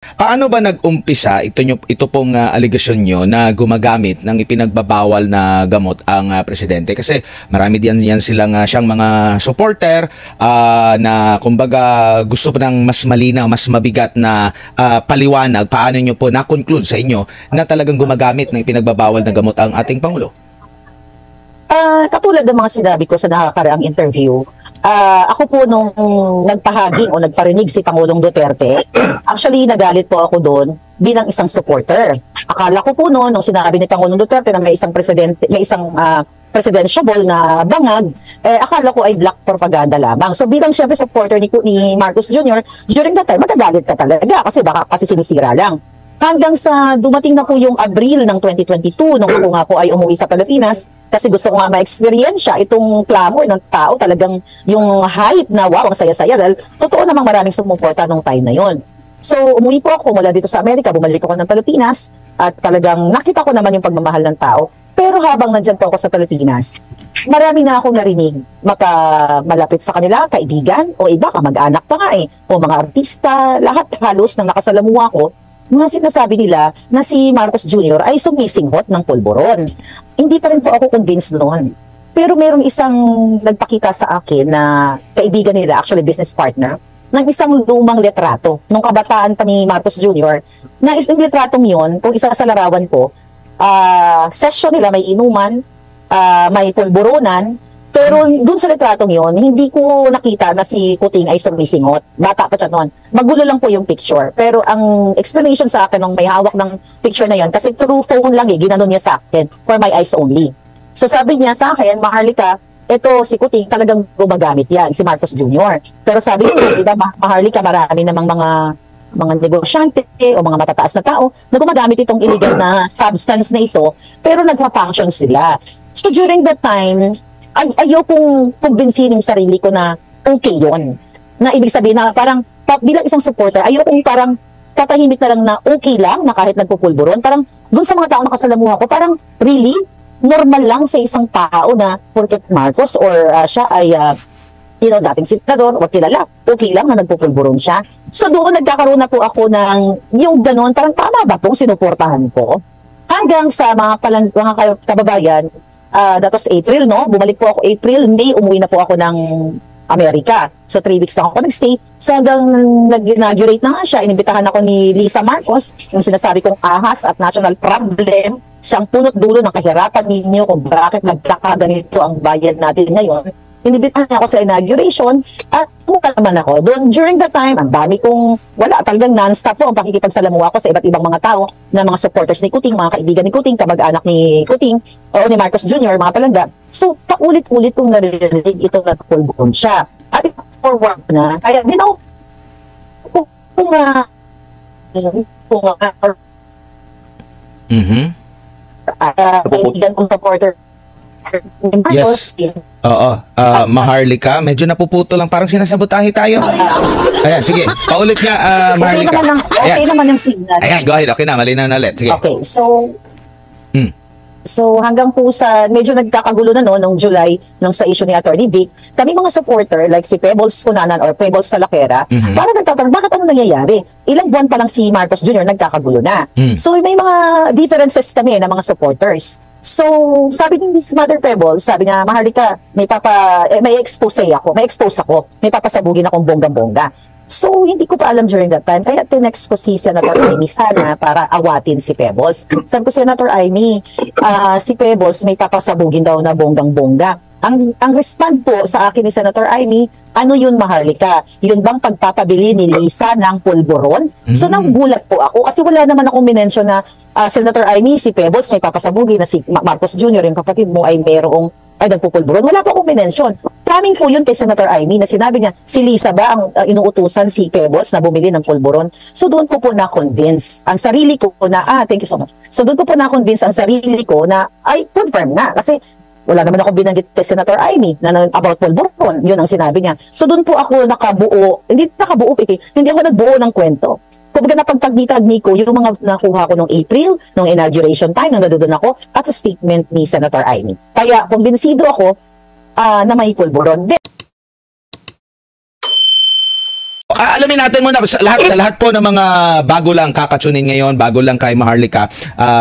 Paano ba nag-umpisa ito pong aligasyon nyo na gumagamit ng ipinagbabawal na gamot ang presidente? Kasi marami diyan yan silang siyang mga supporter na kumbaga gusto pa ng mas malinaw, mas mabigat na paliwanag. Paano nyo po na-conclude sa inyo na talagang gumagamit ng ipinagbabawal na gamot ang ating Pangulo? Katulad ng mga sinabi ko sa nakakaraang interview, ako po nung nagpahaging o nagparinig si Pangulong Duterte, actually nagalit po ako doon bilang isang supporter. Akala ko po noon, nung sinabi ni Pangulong Duterte na may isang presidente, may isang presidentiable na bangag, akala ko ay black propaganda lamang. So bilang syempre supporter ni Marcos Jr., during that time, magagalit ka talaga kasi sinisira lang. Hanggang sa dumating na po yung Abril ng 2022, nung ako nga po ay umuwi sa Pilipinas, kasi gusto ko nga ma-experience itong clamor ng tao, talagang yung hype na wow, ang saya-saya, dahil totoo namang maraming sumuporta nung time na yon. So umuwi po ako mula dito sa Amerika, bumalik ako ng Pilipinas, at talagang nakita ko naman yung pagmamahal ng tao. Pero habang nandyan po ako sa Pilipinas, marami na akong narinig malapit sa kanila, kaibigan, o iba, kamag-anak pa nga o mga artista, lahat halos nang nakasalamuha ko, mga sinasabi nila na si Marcos Jr. ay sumisinghot ng pulburon. Hindi pa rin po ako convinced noon. Pero mayroong isang nagpakita sa akin na kaibigan nila, actually business partner, ng isang lumang litrato nung kabataan pa ni Marcos Jr. na isang litratong yon, kung isa sa larawan ko, session nila, may inuman, may pulburonan, pero dun sa litratong yon, hindi ko nakita na si Kuting ay sumisinghot. Bata pa siya noon. Magulo lang po yung picture. Pero ang explanation sa akin nung may hawak ng picture na yon, kasi through phone lang ginanon niya sa akin, for my eyes only. So sabi niya sa akin, Maharlika, ito si Kuting talagang gumagamit yan, si Marcos Jr. Pero sabi ko, diba, Maharlika, marami namang mga negosyante o mga matataas na tao na gumagamit itong illegal na substance na ito, pero nagpa-function sila. So during that time, ayaw kong kumbinsin yung sarili ko na okay yun. Na ibig sabihin na parang bilang isang supporter, ayaw kong parang tatahimik na lang na okay lang na kahit nagpupulburon. Parang dun sa mga tao na kasalamuha ko, parang really, normal lang sa isang tao na porket Marcos or siya ay dating senador o kilala, okay lang na nagpupulburon siya. So doon nagkakaroon na po ako ng yung ganon, parang tama ba itong sinuportahan ko? Hanggang sa mga kababayan, that was April, no? Bumalik po ako April, May, umuwi na po ako ng Amerika. So 3 weeks na ako nag-stay. So hanggang nag-inaugurate na nga siya, inimbitahan ako ni Lisa Marcos, yung sinasabi kong ahas at national problem, siyang punot dulo ng kahirapan ninyo kung bakit nagkakaganito ang bayan natin ngayon. Inibitahan niya ako sa inauguration at pumunta naman ako. Doon, during that time, ang dami kong, wala, talagang non-stop po ang pakikipagsalamuha ko sa iba't ibang mga tao na mga supporters ni Kuting, mga kaibigan ni Kuting, kamag-anak ni Kuting, o ni Marcos Jr., mga palangga. So, paulit-ulit kong narinig itong nagpulburon siya. At forward na, kaya din ako, kaibigan kong supporter, yes. Oo. Maharlika, medyo napuputo lang. Parang sinasabotahe tayo. Ayan, sige. Paulit nga, Maharlika. Okay naman yung signal. Ayan, go ahead. Okay na, malinaw na ulit. Sige. Okay, so hanggang po sa medyo nagkakagulo na noong July nung sa issue ni Attorney Vic, kami mga supporter like si Pebbles Cunanan or Pebbles Salakera, para nagtatanong bakit ano nangyayari? Ilang buwan pa lang si Marcos Jr. nagkakagulo na. So may mga differences kami na mga supporters. So sabi ni Mother Pebbles, sabi niya, Maharlika, may expose ako, may papasabugin akong bongga-bongga. So, hindi ko pa alam during that time. Kaya tinext ko si Senator Amy sana para awatin si Pebbles. Sabi ko, Senator Amy, si Pebbles may papasabugin daw na bonggang-bongga. Ang respond po sa akin ni Senator Amy, ano yun, Maharlika? Yun bang pagpapabili ni Lisa ng pulburon? So, nanggulat po ako kasi wala naman akong minensyon na Senator Amy, si Pebbles may papasabugin na si Marcos Jr., yung kapatid mo ay nagpupulburon. Wala po akong minensyon. Coming po yun kay Senator Amy na sinabi niya, si Lisa ba ang inuutusan si Pebbles na bumili ng pulburon? So doon ko po na-convince ang sarili ko na, thank you so much. So doon ko po na-convince ang sarili ko na, ay, confirm na. Kasi wala naman ako binanggit kay Senator Amy na about pulburon. Yun ang sinabi niya. So doon po ako hindi ako nagbuo ng kwento. Kumbaga napagtagni-tagni ko yung mga nakuha ko nung April, nung inauguration time, nung nandoon ako, at sa statement ni Senator Amy. Kaya kumbinsido ako na may pulburon. alamin natin muna sa lahat po ng mga bago lang kakatunin ngayon, bago lang kay Maharlika,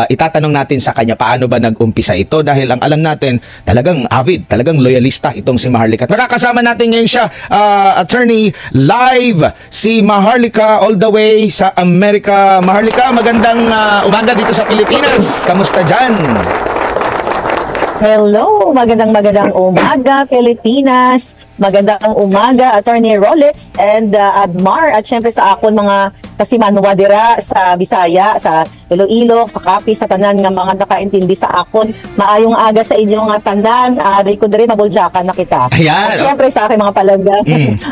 itatanong natin sa kanya paano ba nag-umpisa ito dahil ang alam natin talagang avid, talagang loyalista itong si Maharlika. At makakasama natin ngayon siya, attorney live, si Maharlika all the way sa Amerika. Maharlika, magandang umaga dito sa Pilipinas. Kamusta dyan? Hello, magandang umaga Pilipinas. Magandang umaga Attorney Rolex and Admar at syempre sa akon mga kasimanwa dira sa Bisaya, sa Iloilo, sa Capi, sa tanan nga mga nakaintindi sa akon. Maayong aga sa inyong mga tanan. Ari ko diri mabuljakan na kita. Ayan, at syempre sa aking mga palangga,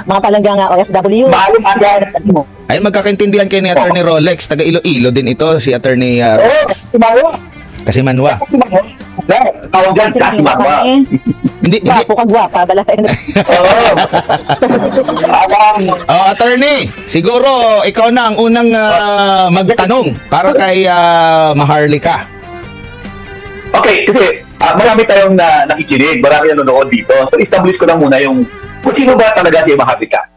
mga palangga nga OFW. Ay, magkakaintindihan kayo ni Attorney Rolex, taga Iloilo din ito, si Attorney Rolex. Kasi Manwa. Tawag dyan, kasi Manwa. Hindi. Gwapo ka, gwapa. Attorney, siguro ikaw na ang unang magtanong para kay Maharlika. Okay, kasi marami tayong nakikinig, marami nanonood dito. So, establish ko lang muna kung sino ba talaga si Maharlika.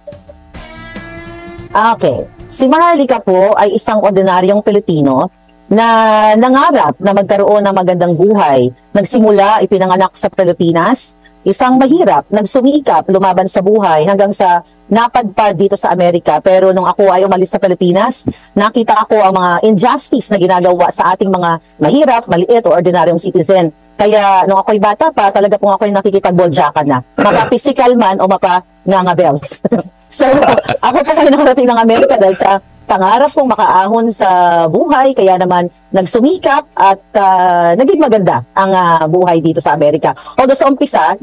Okay. Si Maharlika po ay isang ordinaryong Pilipino na nangarap na magkaroon ng magandang buhay. Nagsimula, ipinanganak sa Pilipinas, isang mahirap, nagsumikap, lumaban sa buhay hanggang sa napadpad dito sa Amerika. Pero nung ako ay umalis sa Pilipinas, nakita ako ang mga injustice na ginagawa sa ating mga mahirap, maliit o ordinaryong citizen. Kaya nung ako'y bata pa, talaga pong ako'y nakikipagboljakan na. Mapa-physical man o mapa-ngangabels. So, ako po kayo nakarating ng Amerika dahil sa pangarap kong makaahon sa buhay, kaya naman nagsumikap at naging maganda ang buhay dito sa Amerika. Although sa umpisa,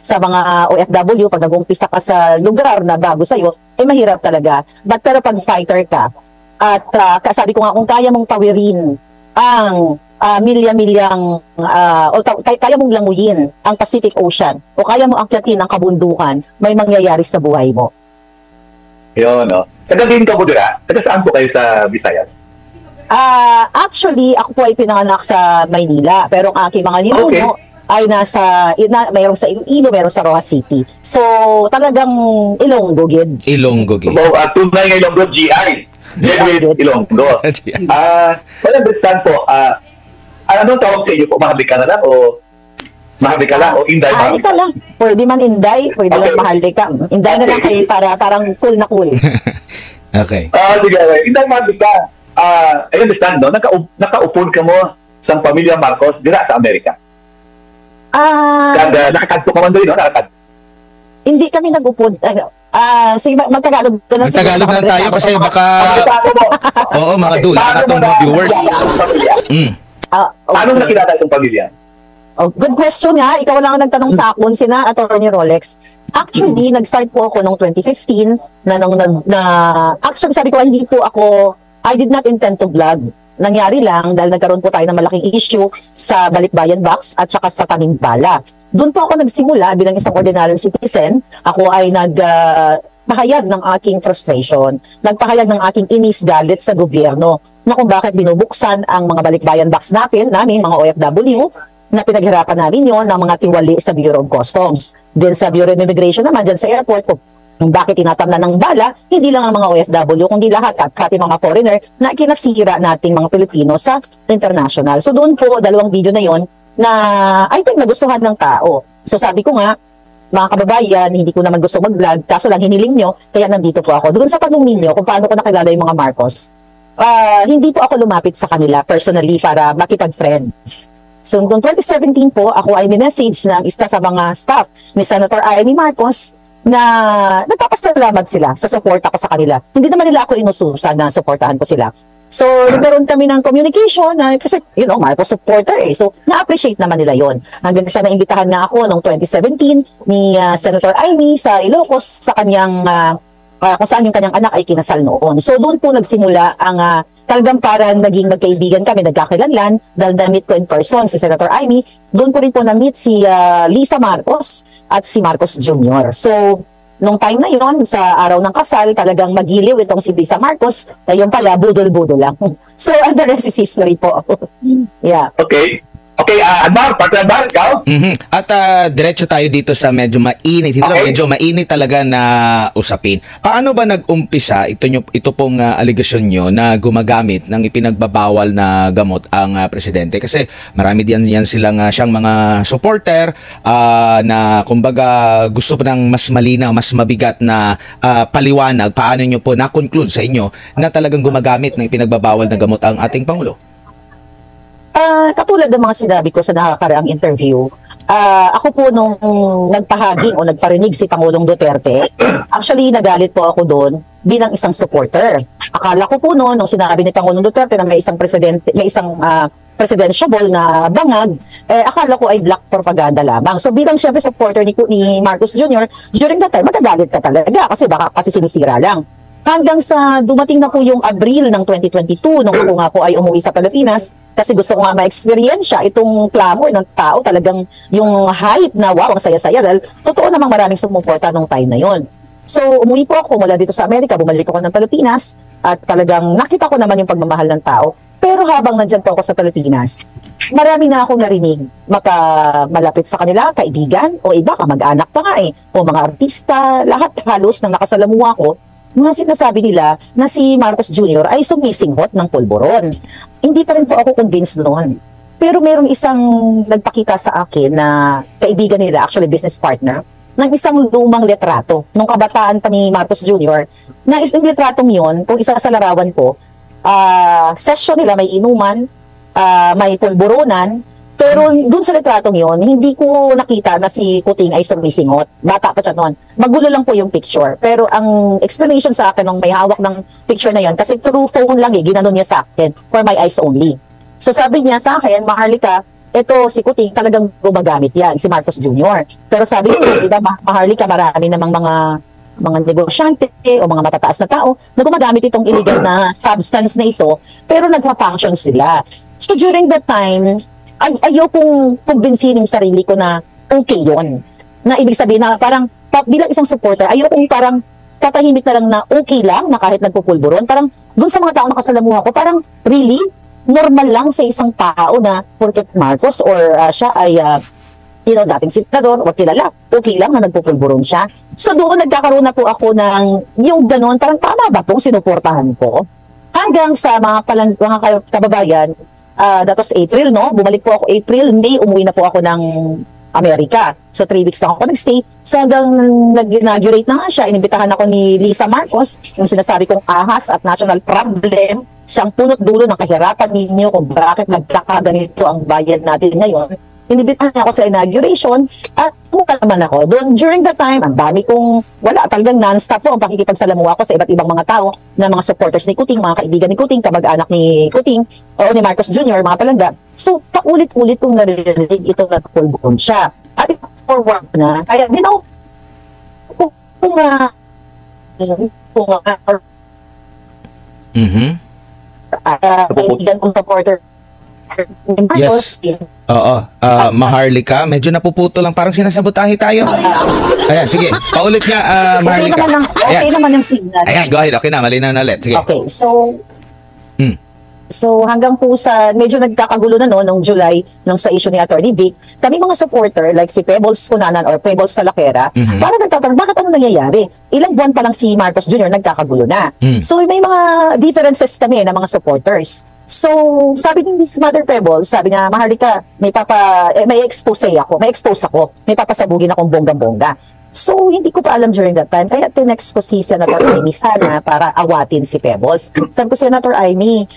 sa mga OFW, pag nag-umpisa ka sa lugar na bago sa'yo, mahirap talaga. But pero pag fighter ka, at sabi ko nga, kung kaya mong tawirin ang milya-milyang, kaya mong languyin ang Pacific Ocean, o kaya mong akyatin ang kabundukan, may mangyayari sa buhay mo. Yun, no? Taga din ka po dira? Taga saan po kayo sa Visayas? Actually, ako po ay pinanganak sa Maynila. Pero ang aking mga ninuno ay mayroong sa Iloilo, mayroong sa Rojas City. So, talagang Ilonggo, gid. Ilonggo, gid. Tunay ng Ilonggo, GI. Genuine Ilonggo. Well, understand po, anong tawag sa inyo po? Maharlika na lang o Maharlika lang o Inday Maharlika? Maharlika lang. Pwede man Inday, pwede lang Maharlika. Inday na lang kayo para parang cool na cool. Okay. Sige, Inday Maharlika. I understand, no? Nakaupon ka mo sa pamilya Marcos dira sa Amerika. Nakakadto ka man doon, no? Nakakadto. Hindi kami nag-upod. Sige, magtagalog ka na. Magtagalog na tayo kasi baka... Oo, mga dula na itong mga viewers. Anong nakilala itong pamilya? Good question nga. Ikaw lang ang nagtanong sa akin, sina Attorney Rolex. Actually, nag-start po ako noong 2015 actually sabi ko, hindi po ako, I did not intend to vlog. Nangyari lang dahil nagkaroon po tayo ng malaking issue sa Balikbayan Box at saka sa Tanimbala. Doon po ako nagsimula bilang isang ordinary citizen. Ako ay nagpahayag ng aking frustration, nagpahayag ng aking inis, galit sa gobyerno na kung bakit binubuksan ang mga Balikbayan Box namin, mga OFW, na pinaghirapan namin yon ng mga tiwali sa Bureau of Customs. Then sa Bureau of Immigration naman, dyan sa airport, kung bakit tinatamnan ng bala, hindi lang ang mga OFW, kundi lahat at pati mga foreigner na kinasira nating mga Pilipino sa international. So doon po, dalawang video na yon na I think nagustuhan ng tao. So sabi ko nga, mga kababayan, hindi ko naman gusto mag-vlog, kaso lang hiniling nyo, kaya nandito po ako. Doon sa tanong ninyo kung paano ko nakilala yung mga Marcos, hindi po ako lumapit sa kanila personally para makipag-friends. So, noong 2017 po, ako ay minessage ng isa sa mga staff ni Senator Amy Marcos na nagpapasalamat sila sa support ako sa kanila. Hindi naman nila ako inususan na supportahan ko sila. So, nagkaroon kami ng communication na, kasi, Marcos supporter eh. So, na-appreciate naman nila yon. Hanggang sa naimbitahan na ako noong 2017 ni Senator Amy sa Ilocos sa kanyang, kung saan yung kanyang anak ay kinasal noon. So, doon po nagsimula ang talagang para naging magkaibigan kami, nagkakilanlan, dahil na-meet ko in person si Senator Amy. Doon ko rin po na-meet si Lisa Marcos at si Marcos Jr. So, nung time na yon sa araw ng kasal, talagang magiliw itong si Lisa Marcos, na yun pala, budol-budol lang. So, and the rest is history po. Yeah. Okay. Okay, Anmar, partner Anmar, ikaw? At diretso tayo dito sa medyo mainit. Medyo mainit talaga na usapin. Paano ba nag-umpisa ito pong aligasyon nyo na gumagamit ng ipinagbabawal na gamot ang presidente? Kasi marami yan siyang mga supporter na kumbaga gusto pa ng mas malinaw, mas mabigat na paliwanag. Paano nyo po na-conclude sa inyo na talagang gumagamit ng ipinagbabawal na gamot ang ating Pangulo? Katulad ng mga sinabi ko sa nakakaraang interview, ako po nung nagpahaging o nagparinig si Pangulong Duterte, actually nagalit po ako doon bilang isang supporter. Akala ko po noon, nung sinabi ni Pangulong Duterte na may isang presidentiable na bangag, akala ko ay black propaganda lamang. So bilang syempre supporter ni Marcos Jr., during that time, magagalit ka talaga kasi sinisira lang. Hanggang sa dumating na po yung Abril ng 2022, nung ako nga po ay umuwi sa Pilipinas, kasi gusto ko nga ma-experience itong clamor ng tao, talagang yung hype na wow, ang saya-saya, dahil totoo namang maraming sumuporta nung time na yon. So umuwi po ako mula dito sa Amerika, bumalik ako ng Pilipinas, at talagang nakita ko naman yung pagmamahal ng tao. Pero habang nandyan po ako sa Pilipinas, marami na akong narinig malapit sa kanila, kaibigan, o iba, kamag-anak pa nga o mga artista, lahat halos nang nakasalamuha ko, mga sinasabi nila na si Marcos Jr. ay sumisinghot ng pulburon. Hindi pa rin po ako convinced noon. Pero merong isang nagpakita sa akin na kaibigan nila, actually business partner, ng isang lumang litrato nung kabataan pa ni Marcos Jr. na isang litratong yon, kung isa sa larawan ko, session nila, may inuman, may pulburonan, pero dun sa litratong yon, hindi ko nakita na si Kuting ay sumisingot. Bata pa siya noon. Magulo lang po yung picture. Pero ang explanation sa akin nung may hawak ng picture na yon, kasi through phone lang ginanon niya sa akin, for my eyes only. So sabi niya sa akin, Maharlika, ito si Kuting talagang gumagamit yan, si Marcos Jr. Pero sabi niya, diba, Maharlika, marami namang mga negosyante o mga matataas na tao na gumagamit itong illegal na substance na ito, pero nagpa-function sila. So during that time, ayaw kong kumbinsin yung sarili ko na okay yun. Na ibig sabihin na parang bilang isang supporter, ayaw kong parang tatahimik na lang na okay lang na kahit nagpupulburon. Parang dun sa mga tao nakasalamuha ko, parang really, normal lang sa isang tao na porket Marcos or siya ay dating senador o kilala, okay lang na nagpupulburon siya. So doon nagkakaroon na po ako ng yung ganon, parang tama ba itong sinuportahan ko? Hanggang sa mga kababayan, that was April, no? Bumalik po ako April, May, umuwi na po ako ng Amerika. So 3 weeks na ako nag-stay. So hanggang nag-inaugurate na nga siya, inimbitahan ako ni Lisa Marcos, yung sinasabi kong ahas at national problem, siyang punot dulo ng kahirapan ninyo kung bakit nagkakaganito ang bayan natin ngayon. Inibitahan niya ako sa inauguration at pumunta naman ako. Doon, during that time, ang dami kong, talagang non-stop po ang pakikipagsalamuha ko sa iba't ibang mga tao na mga supporters ni Kuting, mga kaibigan ni Kuting, kamag-anak ni Kuting, o ni Marcos Jr., mga palangga. So, paulit-ulit kong narinig ito na pulburon siya. At forward na, kaya din ako, kaibigan kong supporter, yes. Oo. Maharlika, medyo napuputo lang. Parang sinasabotahe tayo. Ayan, sige. Paulit nga, Maharlika. Okay naman yung signal. Ayan, go ahead. Okay na, malinaw na ulit. Sige. Okay, so hanggang po sa medyo nagkakagulo na noong July, nung sa issue ni Attorney Vic, kami mga supporter, like si Pebbles Cunanan or Pebbles Salakera, para nagtatanong, bakit ano nangyayari? Ilang buwan pa lang si Marcos Jr. nagkakagulo na. So may mga differences kami na mga supporters. So, sabi ni Mother Pebbles, sabi niya, Maharlika, may expose ako, may papasabugin akong bonggang-bongga. So, hindi ko pa alam during that time, kaya tinext ko si Senator Amy sana para awatin si Pebbles. Sabi ko, Senator Amy,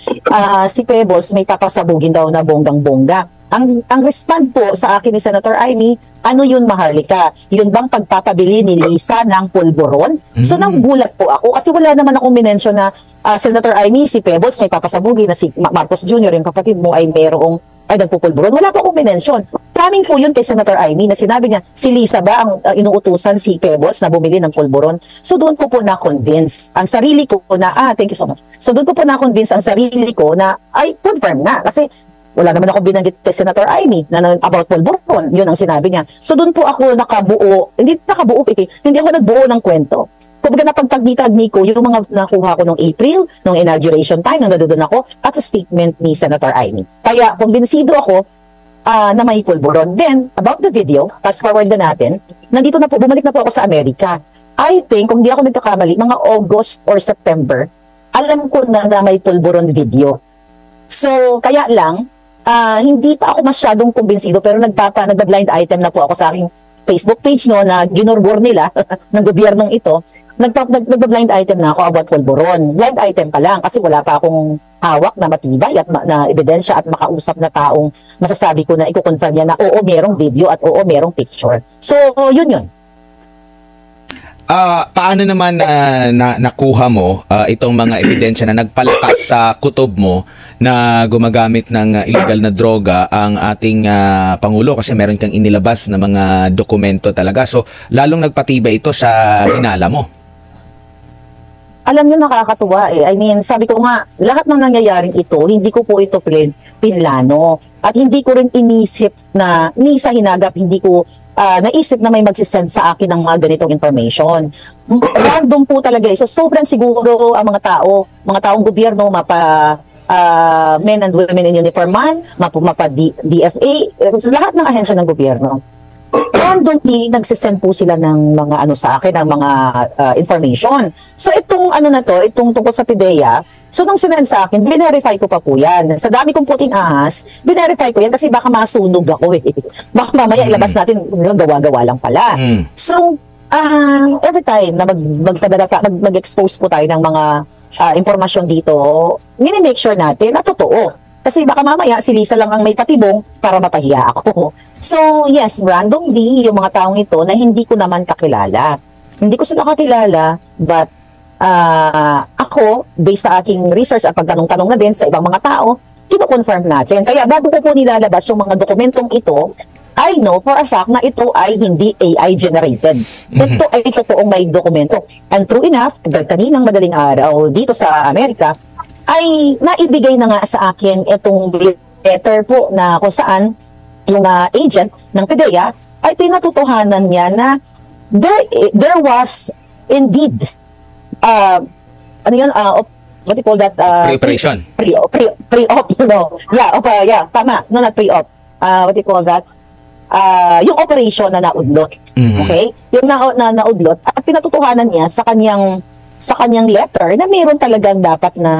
si Pebbles may papasabugin daw na bonggang-bongga. Ang respond po sa akin ni Senator Amy, ano yun, Maharlika? Yun bang pagpapabili ni Lisa ng pulburon? So nanggulat po ako kasi wala naman akong minensyon na Senator Amy, si Pebbles may papasabugin na si Marcos Jr., yung kapatid mo ay merong nagpupulburon. Wala po akong minensyon. Coming po yun kay Senator Amy na sinabi niya, si Lisa ba ang inuutusan si Pebbles na bumili ng pulburon? So doon ko po na-convince ang sarili ko na, thank you so much. So doon ko po na-convince ang sarili ko na, ay, confirm na. Kasi wala naman ako binanggit kay Senator Amy na about pulburon. Yun ang sinabi niya. So doon po ako hindi ako nagbuo ng kwento. Kumbaga napagtagni-tagni ko yung mga nakuha ko nung April, nung inauguration time, nang doon ako, at sa statement ni Senator Amy. Kaya kumbinsido ako na may pulburon. Then, about the video, fast forward na natin, nandito na po, bumalik na po ako sa Amerika. I think, kung di ako nagkakamali, mga August or September, alam ko na may pulburon video. So, kaya lang, hindi pa ako masyadong kumbinsido, pero nagba-blind item na po ako sa aking Facebook page no, na ginurbor nila ng gobyernong ito. Nagba-blind item na ako about pulburon. Blind item pa lang kasi wala pa akong hawak na matibay at na ebidensya at makausap na taong masasabi ko na i-confirm niya na oo, merong video at oo, merong picture. So, yun. Paano naman nakuha mo itong mga ebidensya na nagpalakas sa kutob mo na gumagamit ng illegal na droga ang ating Pangulo kasi meron kang inilabas na mga dokumento talaga. So, lalong nagpatibay ito sa hinala mo. Alam nyo, nakakatuwa eh. I mean, sabi ko nga, lahat ng nangyayaring ito, hindi ko po ito pinlano. At hindi ko rin inisip na, ni sa hinagap, hindi ko naisip na may magsisend sa akin ng mga ganitong information. Random po talaga eh. So, sobrang siguro ang mga taong gobyerno, men and women in uniform man, DFA, lahat ng ahensya ng gobyerno. Randomly, nagsisend po sila ng mga sa akin, ng mga information. So, itong itong tungkol sa PIDEA, so nung sinend sa akin, binerify ko pa po yan. Sa dami kong puting ahas, binerify ko yan kasi baka masunog ako eh. Baka mamaya ilabas natin, gawa-gawa lang pala. So, every time na mag-expose po tayo ng mga impormasyon dito, mini-make sure natin na totoo. Kasi baka mamaya si Lisa lang ang may patibong para mapahiya ako. So yes, randomly yung mga taong ito na hindi ko naman kakilala. Hindi ko sila kakilala, but ako, based sa aking research at pagtanong-tanong na din sa ibang mga tao, kino-confirm natin. Kaya bago ko po nilalabas yung mga dokumentong ito, I know for a fact na ito ay hindi AI generated. Ito ay totoong may dokumento. And true enough, kaninang madaling araw dito sa Amerika, ay naibigay na nga sa akin itong letter po na kung saan yung agent ng PIDEA ay pinatutuhanan niya na there was indeed what do you call that? Preparation. Pre-op, tama. No, not pre-op. What do you call that? Yung operation na naudlot. Okay? Yung naudlot at pinatutuhanan niya sa kanyang letter na mayroon talagang dapat na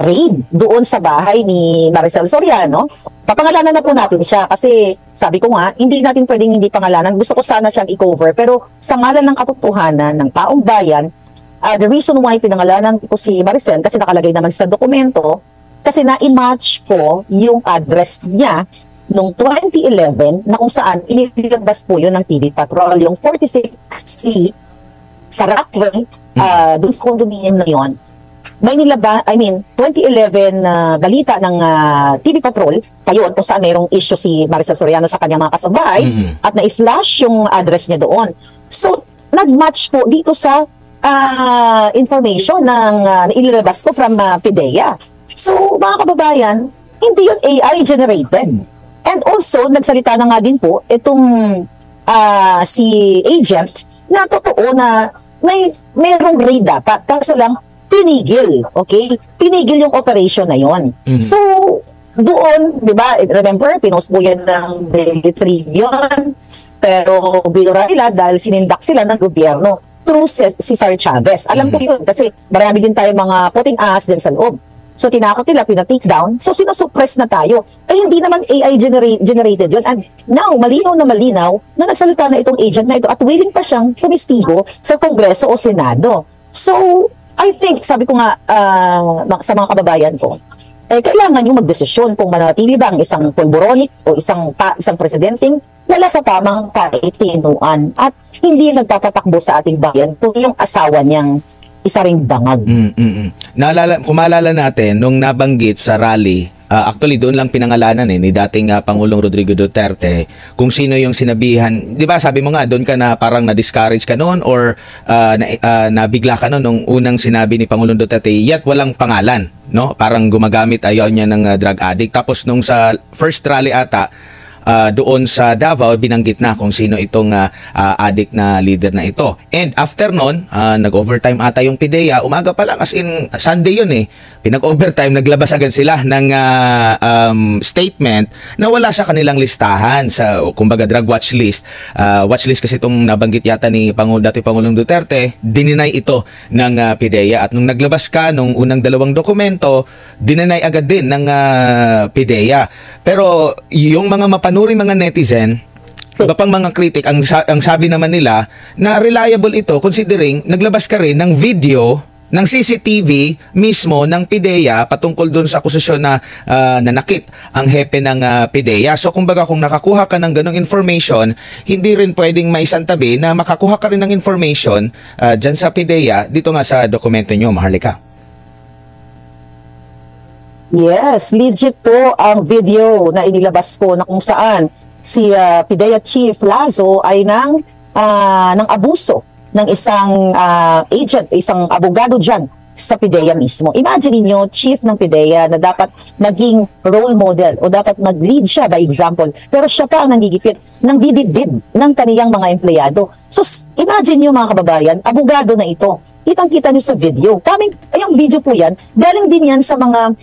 raid doon sa bahay ni Maricel Soriano. Papangalanan na po natin siya kasi sabi ko nga, hindi natin pwedeng hindi pangalanan. Gusto ko sana siyang i-cover pero sa ngalan ng katotohanan ng taong bayan, the reason why pinangalanan ko si Maricel kasi nakalagay naman sa dokumento kasi na-match ko yung address niya noong 2011 na kung saan inilabas po yun ng TV Patrol, yung 46C sa Rockwell, doon sa condominium na yun. May 2011 balita ng TV Patrol, kayon kung saan mayroong issue si Maricel Soriano sa kanyang mga kasabahay at na-flash yung address niya doon. So, nag-match po dito sa information ng ililabas ko from PIDEA. So, mga kababayan, hindi yun AI generated. And also, nagsalita na nga din po itong si agent na totoo na mayroong raid dapat. Kaso lang, pinigil. Okay? Pinigil yung operation na yon. So, doon, di ba, remember, pinost po yan ng Daily Tribune. Pero, binura nila dahil sinindak sila ng gobyerno through si Sir Chavez. Alam ko yun kasi marami din tayo mga puting ahas dyan sa loob. So, tinakot nila, pina-take down. So, sinusuppress na tayo. Eh, hindi naman AI generated yun. And now, malinaw na nagsalita na itong agent na ito at willing pa siyang pumistigo sa Kongreso o Senado. So, I think, sabi ko nga sa mga kababayan ko, kailangan yung magdesisyon kung manatili ba ang isang pulboronic o isang presidenteng wala sa tamang kaitinuan at hindi nagpapatakbo sa ating bayan kung yung asawa niyang isa ring bangag. Kung maalala natin, nung nabanggit sa rally, actually doon lang pinangalanan ni dating Pangulong Rodrigo Duterte kung sino yung sinabihan. Di ba sabi mo nga, doon ka na parang na-discourage ka noon or nabigla ka noon nung unang sinabi ni Pangulong Duterte, yet walang pangalan. No? Parang gumagamit ayaw niya ng drug addict. Tapos nung sa first rally ata, doon sa Davao, binanggit na kung sino itong adik na leader na ito. And after nun, nag-overtime ata yung PIDEA, umaga pa lang, as in Sunday yun pinag-overtime, naglabas agad sila ng statement na wala sa kanilang listahan sa, kumbaga, drug watch list. Watch list kasi itong nabanggit yata ni dati Pangulong Duterte, dininay ito ng PIDEA. At nung naglabas ka, nung unang 2 dokumento, dininay agad din ng PIDEA. Pero yung mga mapanuri mga netizen, iba pang mga kritik, ang sabi naman nila na reliable ito considering naglabas ka rin ng video ng CCTV mismo ng PIDEA patungkol doon sa akusasyon na nanakit ang hepe ng PIDEA. So kumbaga kung nakakuha ka ng ganong information, hindi rin pwedeng maisantabi na makakuha ka rin ng information dyan sa PIDEA dito nga sa dokumento nyo, Maharlika. Yes, legit po ang video na inilabas ko na kung saan si PIDEA Chief Lazo ay ng abuso ng isang agent, isang abogado dyan sa PIDEA mismo. Imagine niyo, chief ng PIDEA na dapat maging role model o dapat mag-lead siya by example. Pero siya pa ang nanggigipit ng didibdib ng kaniyang mga empleyado. So imagine niyo mga kababayan, abogado na ito. Kitang-kita niyo sa video. Yung video po yan, galing din yan sa mga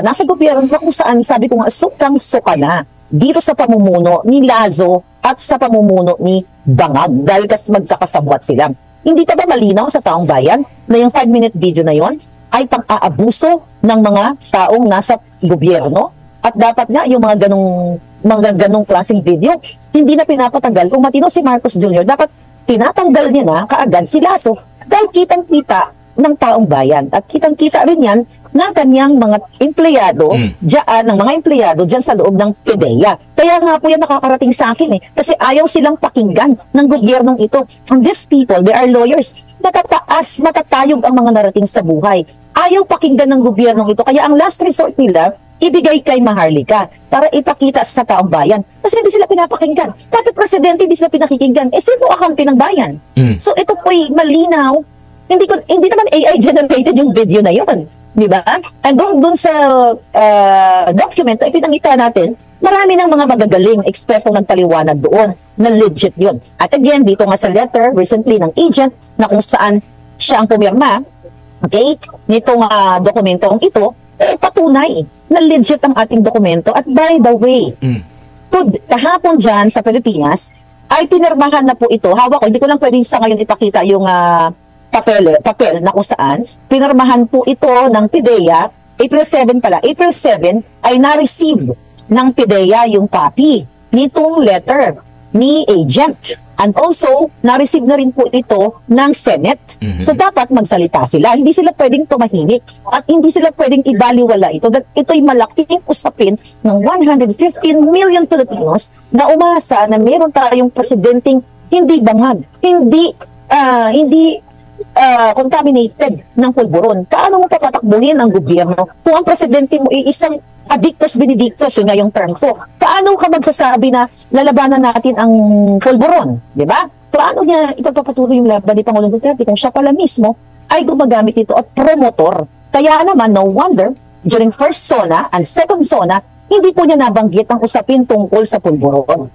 nasa gobyerno kung saan sabi ko nga, sukang-suka na dito sa pamumuno ni Lazo at sa pamumuno ni Bangag dahil kasi magkakasabwat sila. Hindi pa ba malinaw sa taong bayan na yung 5-minute video na yon ay pang-aabuso ng mga taong nasa gobyerno at dapat nga yung mga ganong klaseng video hindi na pinapatanggal. Kung matino si Marcos Jr., dapat tinatanggal niya na kaagad si Lazo dahil kitang-kita ng taong bayan at kitang-kita rin yan ng kanyang mga empleyado ng mga empleyado dyan sa loob ng PIDEA. Kaya nga po yan nakakarating sa akin kasi ayaw silang pakinggan ng gobyernong ito. And these people, they are lawyers. Matatayog ang mga narating sa buhay. Ayaw pakinggan ng gobyernong ito. Kaya ang last resort nila, ibigay kay Maharlika para ipakita sa taong bayan. Kasi hindi sila pinapakinggan. Pati presidente hindi sila pinakikinggan. Sino kakampi ng bayan? So ito po'y malinaw. Hindi naman AI generated yung video na yun. Di ba? And doon sa document na ipinangita natin, marami ng mga magagaling ekspertong nagpaliwanag doon na legit yun. At again, dito nga sa letter recently ng agent na kung saan siya ang pumirma, okay, nitong dokumentong ito, patunay na legit ang ating dokumento. At by the way, kahapon dyan sa Pilipinas, ay pinirmahan na po ito. Hawak ko, hindi ko lang pwedeng sa ngayon ipakita yung papel na kung saan pinirmahan po ito ng PIDEA. April 7 ay na-receive ng PIDEA yung copy nitong letter ni agent. And also, na-receive na rin po ito ng Senate. So dapat magsalita sila. Hindi sila pwedeng tumahimik at hindi sila pwedeng ibaliwala ito. Ito'y malaking usapin ng 115 million Filipinos na umasa na meron tayong presidenteng hindi bangag, hindi contaminated ng pulburon. Paano mo papatakbuhin ang gobyerno kung ang presidente mo ay isang addictus benedictus, yun nga yung term ko. Paano ka magsasabi na lalabanan natin ang pulburon? Di ba? Paano niya ipagpapatuloy yung laban ni Pangulong Duterte kung siya pala mismo ay gumagamit ito at promotor? Kaya naman, no wonder, during first SONA and second SONA, hindi po niya nabanggit ang usapin tungkol sa pulburon.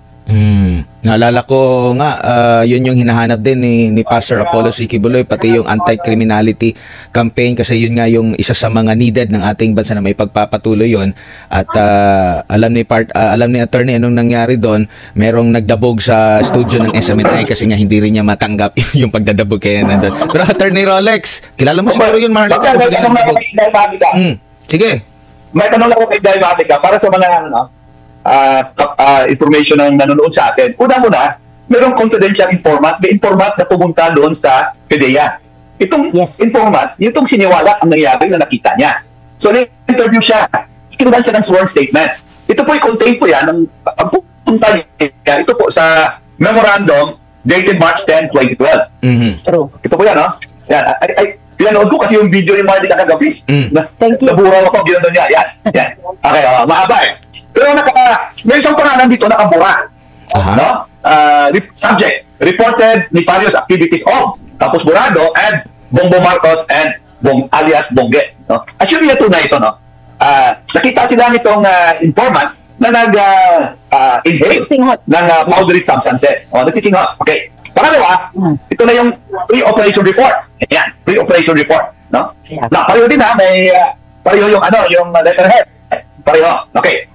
Naalala ko nga, yun yung hinahanap din ni Pastor Apollo C. Quiboloy, pati yung anti-criminality campaign, kasi yun nga yung isa sa mga needed ng ating bansa na may pagpapatuloy yun. At alam ni attorney anong nangyari doon, merong nagdabog sa studio ng SMNI kasi nga hindi rin niya matanggap yung pagdadabog kaya nandun. Pero attorney Rolex, kilala mo siguro yun, Maharlika? Sige. May tanong lang ako kay Daimatica para sa mga information ng nanonood sa atin. Una-una, mayroong confidential informant, may informant na pumunta doon sa PIDEA. Itong informant, itong siniwala ang nangyari na nakita niya. So, na-interview siya. Kinunan siya ng sworn statement. Ito po i-contain po yan ng pagpunta niya. Ito po sa memorandum dated March 10, 2012. True. Ito po yan, no? Yan. Pinanood ko kasi yung video ni Maharlika kagabi. Thank you. Nabura ko, ginanood niya. Yan. Okay, mahaba eh. Pero may isang pangalan dito nakabura. No? Subject, reported nefarious activities of Tapos Burado and Bongbong Marcos and alias Bongge. No? Assuming na tunay ito, no? Nakita sila nitong informant na nag-inhale ng powdery substances. O, nagsisinghot. Okay. Pangalawa, ito na yung pre-operation report. Ayan, pre-operation report. No? Na, pareho din may pareho yung yung letterhead. Pareho. Okay.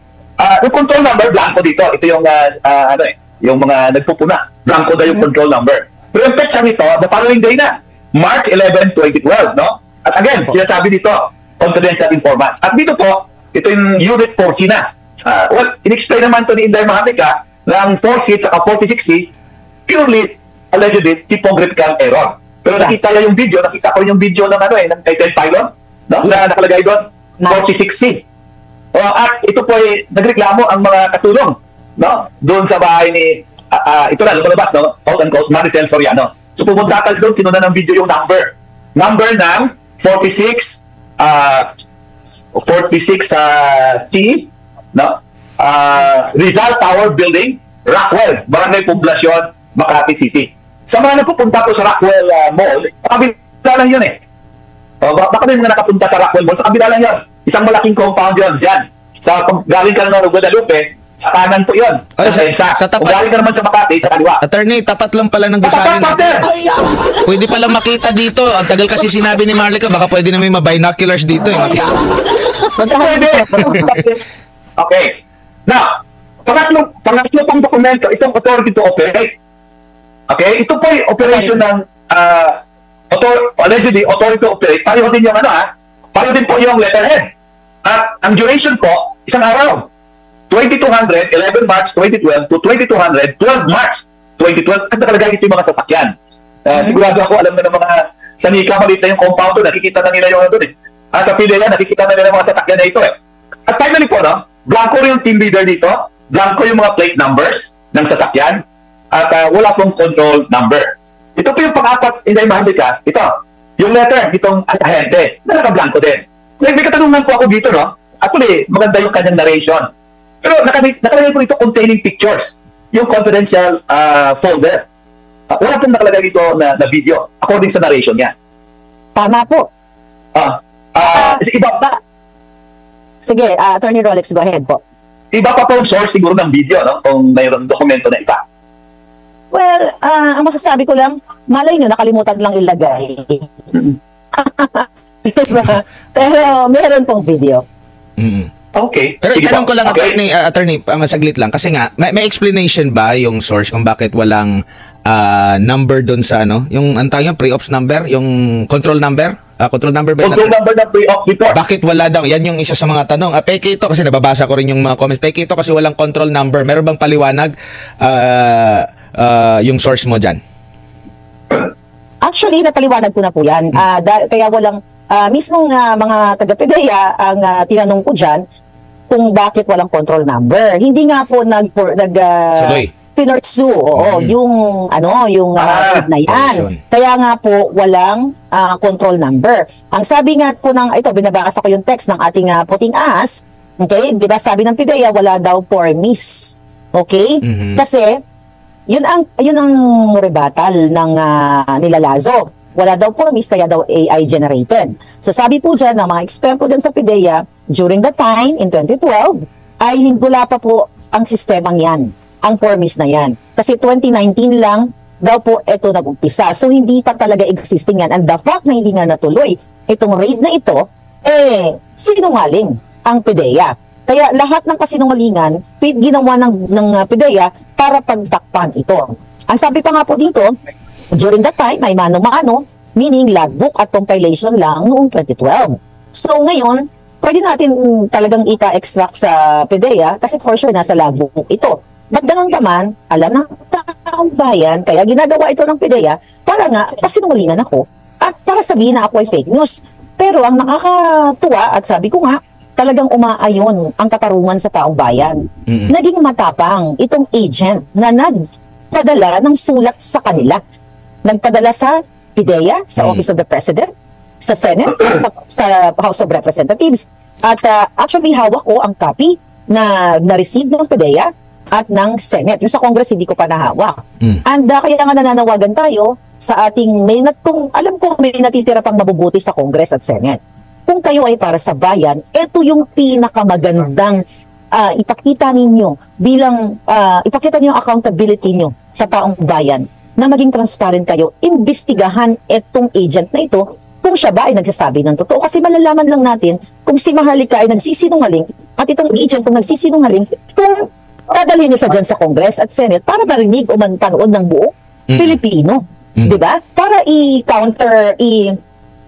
Yung control number, blanco dito. Ito yung yung mga nagpupuna. Blanco na yung control number. Pero yung petsa nito, the following day na. March 11, 2012, no? At again, sinasabi dito, confidential informant. At dito po, ito yung Unit 4C na. Well, in-explain naman to ni Inday Maharlika na ang 4C at 46C, purely, allegedly, typographical error. Pero nakita yung video, nakita ko yung video ng ng kay Ted Filon, no? Na nakalagay doon, 46C. At ito po ay nagreklamo ang mga katulong, no? Doon sa bahay ni ito na lumalabas, no? Quote-unquote, Maricel Soriano. So pumunta tayo doon, kinuna ng video yung number ng 46 C, no? Rizal Tower Building, Rockwell, Barangay Poblacion, Makati City. Sa mga napupunta po sa Rockwell Mall, sa kabila lang yun baka may mga nakapunta sa Rockwell Mall, sa kabila lang yun. Isang malaking compound yun dyan. Galing ka ng Guadalupe, sa kanan po yun. Sa tapat. Galing ka naman sa Makati, sa kaliwa. Attorney, tapat lang pala ng gusali natin. Pwede pala makita dito. Ang tagal kasi sinabi ni Marlica, baka pwede na may mabinoculars dito. Pwede. Okay. Now, pangatlo pong dokumento, itong authority to operate. Okay? Ito po yung operation ng allegedly authority to operate. Pareho din yung pareho din po yung letterhead. At ang duration po, isang araw. 2200, 11 March 2012 to 2200, 12 March 2012. At nakalagay dito yung mga sasakyan. Sigurado ako, alam na ng mga sanika, maliit na yung compound doon. Nakikita na nila yung doon sa PIDEA, nakikita na nila mga sasakyan na ito At finally po, blanco rin yung team leader dito. Blanco yung mga plate numbers ng sasakyan. At wala pong control number. Ito po yung pang-apat, Inday Maharlika. Ito, yung letter, itong ahente, na naka-blanco din. May katanungan po ako dito, no? Actually, maganda yung kanyang narration. Pero nakalagay po ito containing pictures. Yung confidential folder. Wala pong nakalagay dito na video according sa narration niya. Tama po. Sige, Attorney Rolex, go ahead po. Iba pa pong source siguro ng video, no? Kung mayroong dokumento na iba. Well, ang masasabi ko lang, malay nyo, nakalimutan lang ilagay. Pero meron pong video. Okay. Pero itanong ko lang, attorney, masaglit lang. Kasi nga, may explanation ba yung source kung bakit walang number doon sa yung antang pre-ops number, yung control number? Control number ba? Control number ng pre-op report. Bakit wala daw? Yan yung isa sa mga tanong. Peke ito, kasi nababasa ko rin yung mga comments. Peke ito kasi walang control number. Meron bang paliwanag yung source mo dyan? Actually, napaliwanag ko na po yan. Kaya walang, mismong mga taga-PIDEA ang tinanong ko dyan kung bakit walang control number. Hindi nga po pinortsu, yung code na yan. Kaya nga po walang control number. Ang sabi nga po binabasa ko yung text ng ating puting as, okay? Di ba sabi ng PIDEA wala daw for miss. Okay? Kasi yun ang rebuttal ng nila Lazo. Wala daw promise, kaya daw AI generated. So sabi po dyan ng mga eksperto din sa PIDEA, during the time, in 2012, ay wala pa po ang sistemang yan, ang promise na yan. Kasi 2019 lang daw po ito nag-umpisa. So hindi pa talaga existing yan. And the fact na hindi nga natuloy itong raid na ito, sinungaling ang PIDEA. Kaya lahat ng kasinungalingan, ginawa ng PIDEA para pagtakpan ito. Ang sabi pa nga po dito, during that time, may mano-mano, meaning logbook at compilation lang noong 2012. So ngayon, pwede natin talagang ika-extract sa PIDEA kasi for sure nasa logbook ito. But ganun naman, alam ng taong bayan, kaya ginagawa ito ng PIDEA para nga pasinungalingan ako at para sabihin na ako ay fake news. Pero ang nakakatuwa at sabi ko nga, talagang umaayon ang katarungan sa taong bayan. Naging matapang itong agent na nagpadala ng sulat sa kanila. Nagpadala sa PIDEA, sa Office of the President, sa Senate, sa House of Representatives. At actually, hawak ko ang copy na na-receive ng PIDEA at ng Senate. Yung sa Congress, hindi ko pa nahawak. And kaya nga nananawagan tayo sa ating, kung alam ko may natitira pang mabubuti sa Congress at Senate. Kung kayo ay para sa bayan, ito yung pinakamagandang ipakita niyo ang accountability niyo sa taong bayan na maging transparent kayo, imbestigahan itong agent na ito kung siya ba ay nagsasabi ng totoo. Kasi malalaman lang natin kung si Maharlika ay nagsisinungaling at itong agent kung nagsisinungaling, kung dadalhin niyo sa dyan sa Congress at Senate para marinig o manpanood ng buong Pilipino. Diba? Para i-counter,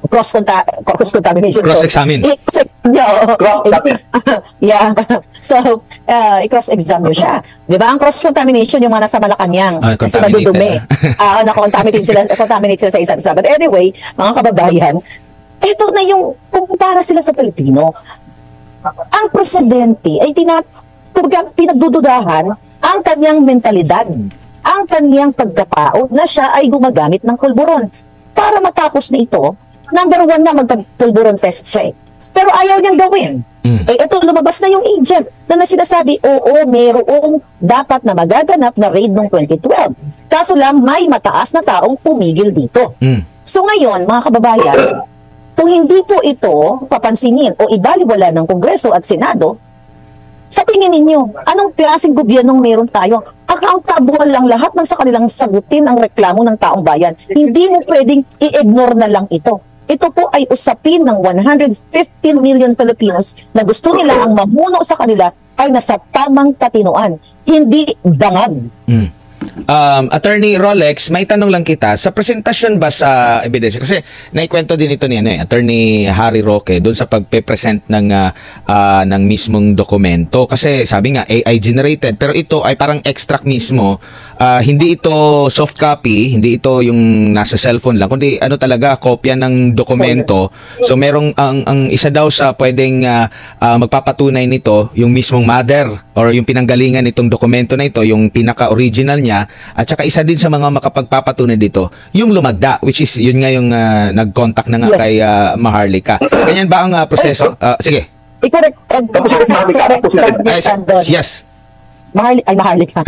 cross-contamination. Cross-examine. Yeah. So, i-cross-examine mo siya. Di ba? Ang cross-contamination yung mga nasa Malacanang. Kasi madudumi. Contaminate sila sa isa't isa. But anyway, mga kababayan, ito na yung kumpara sila sa Pilipino. Ang presidente ay pinagdududahan ang kanyang mentalidad, ang kanyang pagkatao na siya ay gumagamit ng pulburon. Para matapos na ito, number 1 na magpulburon test siya. Pero ayaw niyang gawin. Ito, lumabas na yung agent na sinasabi, oo, mayroong dapat na magaganap na raid noong 2012. Kaso lang, may mataas na taong pumigil dito. So ngayon, mga kababayan, kung hindi po ito papansinin o ibaliwala ng Kongreso at Senado, sa tingin ninyo, anong klaseng gobyernong meron tayo? Accountable lang lahat ng sa kanilang sagutin ang reklamo ng taong bayan. Hindi mo pwedeng i-ignore na lang ito. Ito po ay usapin ng 115 million Filipinos na gusto nila ang mamuno sa kanila ay nasa tamang katinoan, hindi bangag. Attorney Rolex, may tanong lang kita, sa presentasyon ba sa ebidensya, kasi naikwento din ito ni Attorney Harry Roque doon sa pagpe-present ng mismong dokumento, kasi sabi nga AI generated, pero ito ay parang extract mismo, hindi ito soft copy, hindi ito yung nasa cellphone lang, kundi ano talaga, kopya ng dokumento. So merong ang isa daw sa pwedeng magpapatunay nito, yung mismong mother or yung pinanggalingan nitong dokumento na ito, yung pinaka-original niya. At saka isa din sa mga makapagpapatunay dito, yung lumagda, which is yun nga yung nag-contact na nga kay Maharlika. Ganyan ba ang proseso? Sige. I-correct. Yes. Maharlika.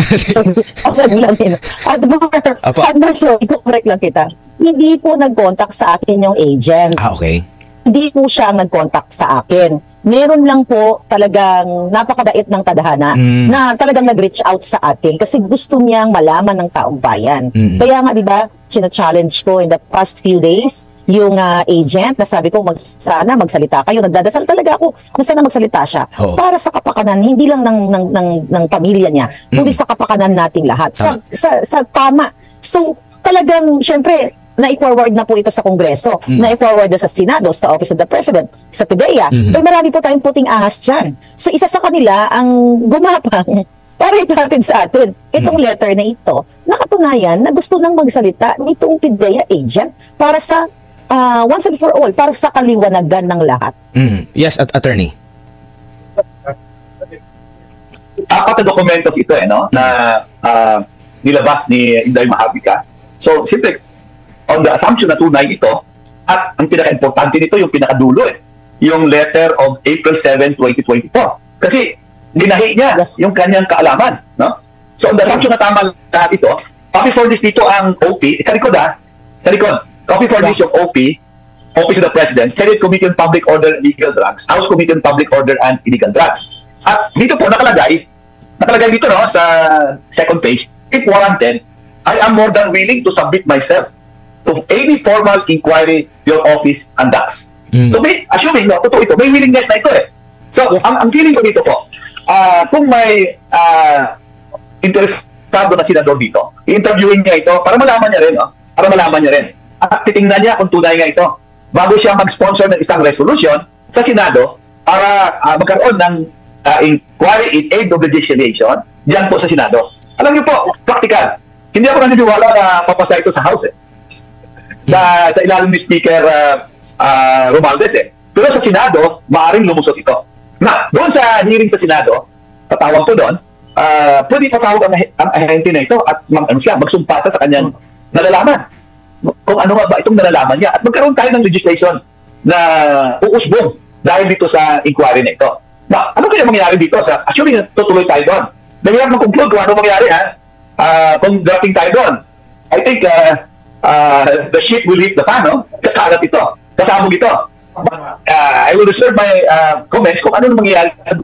I-correct lang kita. Hindi po nag-contact sa akin yung agent. Okay. Hindi po siya ang nag-contact sa akin. Meron lang po talagang napakabait ng tadhana na talagang nag-reach out sa atin kasi gusto niyang malaman ng taong bayan. Kaya nga, di ba, challenge ko in the past few days, yung agent na sabi ko, sana magsalita kayo. Nagdadasal talaga ako na sana magsalita siya. Para sa kapakanan, hindi lang ng pamilya niya, kundi sa kapakanan nating lahat. Sa tama. So, talagang, syempre, na-forward na po ito sa Kongreso, na-forward na sa Senado, sa Office of the President, sa PDEA. Pero marami po tayong puting ahas dyan. So isa sa kanila ang gumapang para ipatid sa atin itong letter na ito. Nakatunayan na gusto nang magsalita nitong PDEA agent para sa once and for all, para sa kaliwanagan ng lahat. Yes, attorney. Apat na dokumentos ito na nilabas ni Inday Maharlika. So, simple, on the assumption na tunay ito, at ang pinaka-importante nito, yung pinakadulo yung letter of April 7, 2024. Kasi, ginahi niya yung kanyang kaalaman, no? So, on the assumption na tama lahat ito, copy for this dito ang OP, sa likod sa likod, copy for this yung OP, Office of the President, Senate Committee on Public Order and Illegal Drugs, House Committee on Public Order and Illegal Drugs. At dito po nakalagay dito sa second page, if warranted, I am more than willing to submit myself to any formal inquiry your office conducts. So, assuming, totoo ito, may willingness na ito So, ang feeling ko dito po, kung may interesado na senador dito, i-interviewin niya ito para malaman niya rin, At titingnan niya kung tunay nga ito. Bago siya mag-sponsor ng isang resolution sa Senado para magkaroon ng inquiry in aid of legislation diyan po sa Senado. Alam niyo po, practical. Hindi ako naniniwala na papasa ito sa House sa ilalim ni Speaker Romualdez Pero sa Senado, maaaring lumusot ito. Na, doon sa hearing sa Senado, tatawag po doon, pwede patawag ang ahente na ito at magsumpasa sa kanyang nalalaman. Kung ano nga ba itong nalalaman niya. At magkaroon tayo ng legislation na uusbong dahil dito sa inquiry na ito. Na, ano kaya mangyayari dito? Actually, tutuloy tayo doon. Nagayang mag-conclude kung ano mangyayari kung dating tayo doon. I think the ship will hit the fan, kakalat ito, kasabog ito. I will reserve my comments kung ano mangyayari sa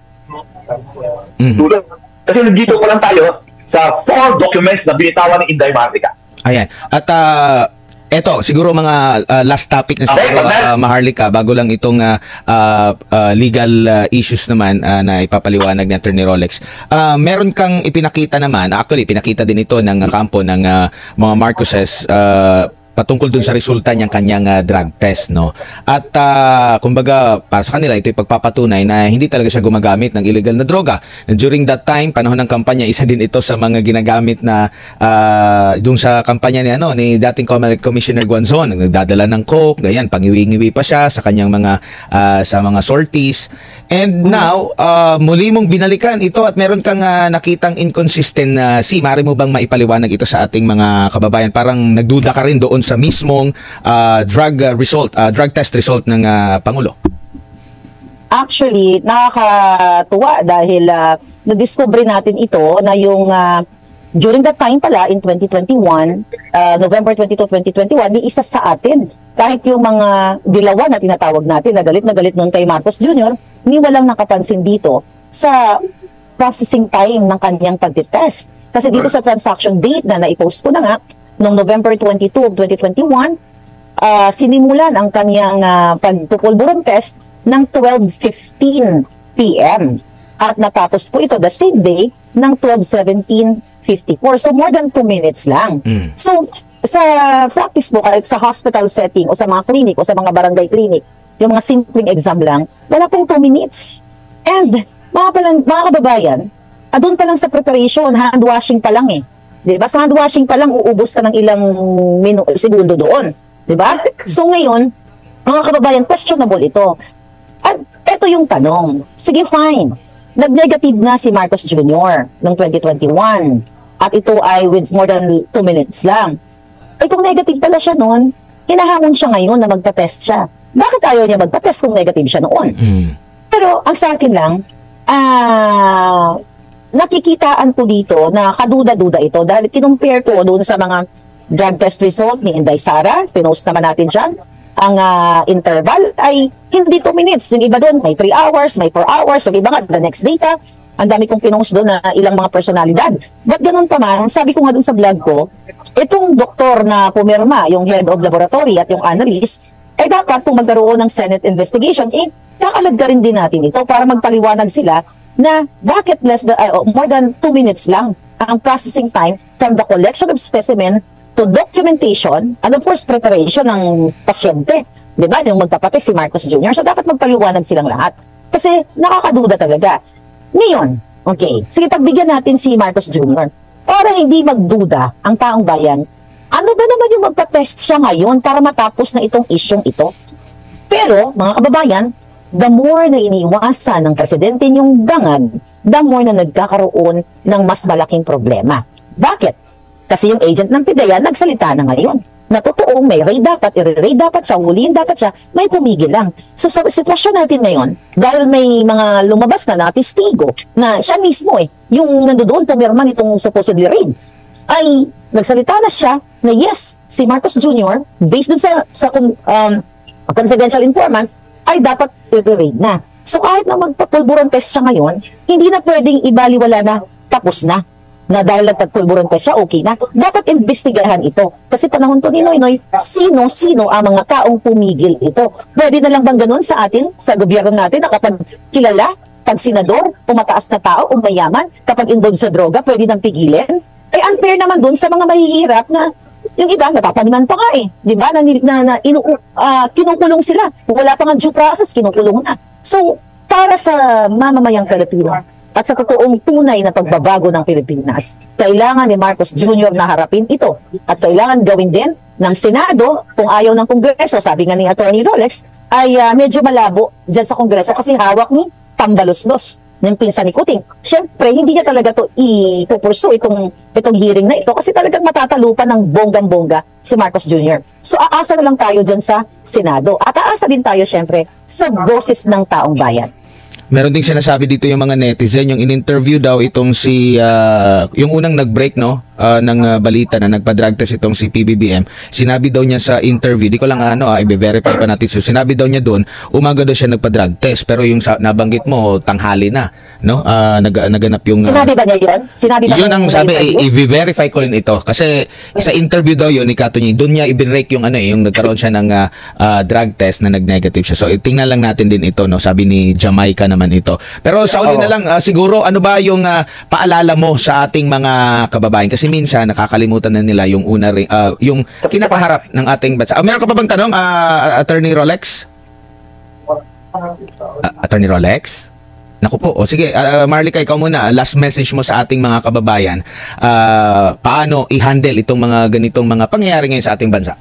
Tulad, kasi nandito pa lang tayo sa 4 documents na binitawan ni Inday Maharlika. Ayan. At eto, siguro mga last topic na siguro, Maharlika, bago lang itong legal issues naman na ipapaliwanag ni Attorney Rolex. Meron kang ipinakita naman, actually, pinakita din ito ng kampo ng mga Marcoses patungkol dun sa resulta niyang kanyang drug test, no? At kumbaga, para sa kanila, ito yung pagpapatunay na hindi talaga siya gumagamit ng illegal na droga. And during that time, panahon ng kampanya, isa din ito sa mga ginagamit na dun sa kampanya ni dating Commissioner Guanzon, nagdadala ng coke, ganyan, pangiwi-ngiwi pa siya sa kanyang mga sa mga sorties. And now, muli mong binalikan ito at meron kang nakitang inconsistent na mari mo bang maipaliwanag ito sa ating mga kababayan? Parang nagduda ka rin doon sa mismong drug test result ng Pangulo. Actually, nakakatuwa dahil na-discover natin ito na yung during that time pala in 2021, November 22, 2021, may isa sa atin. Kahit yung mga dilawan na tinatawag natin na galit noon kay Marcos Jr., ni walang nakapansin dito sa processing time ng kanyang pagtitest. Kasi dito sa transaction date na naipost ko na nga, noong November 22, 2021, sinimulan ang kanyang pagpupulburon test ng 12:15 p.m. At natapos po ito the same day ng 12:17:54. So more than 2 minutes lang. So sa practice po, kahit sa hospital setting o sa mga clinic o sa mga barangay clinic, yung mga simpleng exam lang, wala pong 2 minutes. And mga kababayan, doon pa lang sa preparation, hand washing pa lang eh. Diba? Sa hand washing pa lang, uubos ka ng ilang segundo doon. Diba? So ngayon, mga kababayan, questionable ito. At ito yung tanong. Sige, fine. Nag-negative na si Marcos Jr. noong 2021. At ito ay with more than 2 minutes lang. Eh kung negative pala siya noon, hinahamon siya ngayon na magpa-test siya. Bakit ayaw niya magpa-test kung negative siya noon? Pero ang sa akin lang, nakikitaan ko dito na kaduda-duda ito dahil kinumpare ko doon sa mga drug test result ni Inday Sara, pinost naman natin dyan, ang interval ay hindi 2 minutes. Yung iba doon, may 3 hours, may 4 hours, yung iba nga, the next data, ang dami kong pinost doon na ilang mga personalidad. But ganun pa man, sabi ko nga doon sa vlog ko, itong doktor na pumirma, yung head of laboratory at yung analyst, ay dapat kung magkaroon ng Senate investigation, kakalagda rin din natin ito para magpaliwanag sila na bakit more than 2 minutes lang ang processing time from the collection of specimen to documentation and of course preparation ng pasyente. Diba? Yung magpapatest si Marcos Jr. So dapat magpaliwanag silang lahat. Kasi nakakaduda talaga. Ngayon, okay, sige pagbigyan natin si Marcos Jr. Para hindi magduda ang taong bayan, ano ba naman yung magpa-test siya ngayon para matapos na itong isyong ito? Pero, mga kababayan, the more na iniiwasan ng presidente yung bangag, the more na nagkakaroon ng mas malaking problema. Bakit? Kasi yung agent ng PIDEA nagsalita na ngayon. Na totoong may raid dapat, i-raid dapat siya, huliin dapat siya, may pumigil lang. So sa sitwasyon natin ngayon, dahil may mga lumabas na testigo na siya mismo yung nandoon pumirma nitong supposedly raid, ay nagsalita na siya na yes, si Marcos Jr., based dun sa confidential informant, ay dapat i-raid na. So kahit na magpapulburon test siya ngayon, hindi na pwedeng ibaliwala na tapos na. Na dahil nagpagpulburon test siya, okay na. Dapat imbestigahan ito. Kasi panahon to ni Noynoy, sino-sino ang mga taong pumigil ito. Pwede na lang bang ganun sa atin, sa gobyerno natin, na kapag kilala, pag senador, o mataas na tao, o mayaman, kapag involved sa droga, pwede nang pigilin? Eh unfair naman dun sa mga mahihirap na yung iba, natataniman pa nga di ba? Kinukulong sila. Wala pa nga due process, kinukulong na. So, para sa mamamayang Pilipino, at sa totoong tunay na pagbabago ng Pilipinas, kailangan ni Marcos Jr. na harapin ito. At kailangan gawin din ng Senado, kung ayaw ng Kongreso, sabi nga ni Attorney Rolex, ay medyo malabo dyan sa Kongreso kasi hawak ni Tambaluslos ng pinsan ni Kuting. Siyempre, hindi niya talaga ito i-pursue itong hearing na ito kasi talagang matatalupan ng bonggang-bongga si Marcos Jr. So, aasa na lang tayo dyan sa Senado. At aasa din tayo, siyempre, sa boses ng taong bayan. Meron ding sinasabi dito yung mga netizen, yung in-interview daw itong yung unang nag-break, no? balita na nagpa-drug test itong si PBBM. Sinabi daw niya sa interview, di ko lang i-verify pa natin. So, sinabi daw niya doon, umaga daw siya nagpa-drug test. Pero yung nabanggit mo, tanghali na, no? Naganap yung... Sinabi ba niya yun? Sinabi ba yun ang sabi, interview? i-verify ko rin ito. Kasi sa interview daw yun, ni Kato niya, doon niya i-break yung yung nagkaroon siya ng drug test na nag-negative siya. So, tingnan lang natin din ito, no? Sabi ni Jamaica naman ito. Pero sa uli na lang, siguro, ano ba yung paalala mo sa ating mga kababayan? Kasi minsan, nakakalimutan na nila yung una rin, yung kinakaharap ng ating bansa. Meron ka pa bang tanong, Attorney Rolex? Attorney Rolex? Naku po. O sige, Marlica, ikaw muna. Last message mo sa ating mga kababayan. Paano i-handle itong mga ganitong mga pangyayari ngayon sa ating bansa?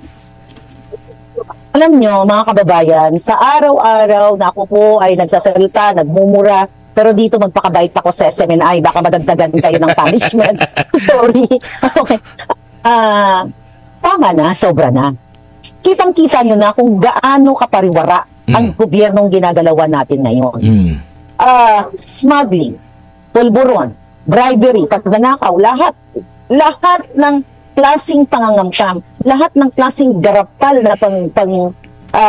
Alam nyo, mga kababayan, sa araw-araw na ako po ay nagsasalita, nagmumura, pero dito magpakabait ako sa SMNI, baka madagdagan kayo ng punishment. Sorry. Okay. Tama na, sobra na. Kitang-kita nyo na kung gaano kapariwara ang gobyernong ginagalawan natin ngayon. Smuggling, pulburon, bribery, pagnanakaw, lahat ng klaseng pangangamkam, lahat ng klaseng garapal na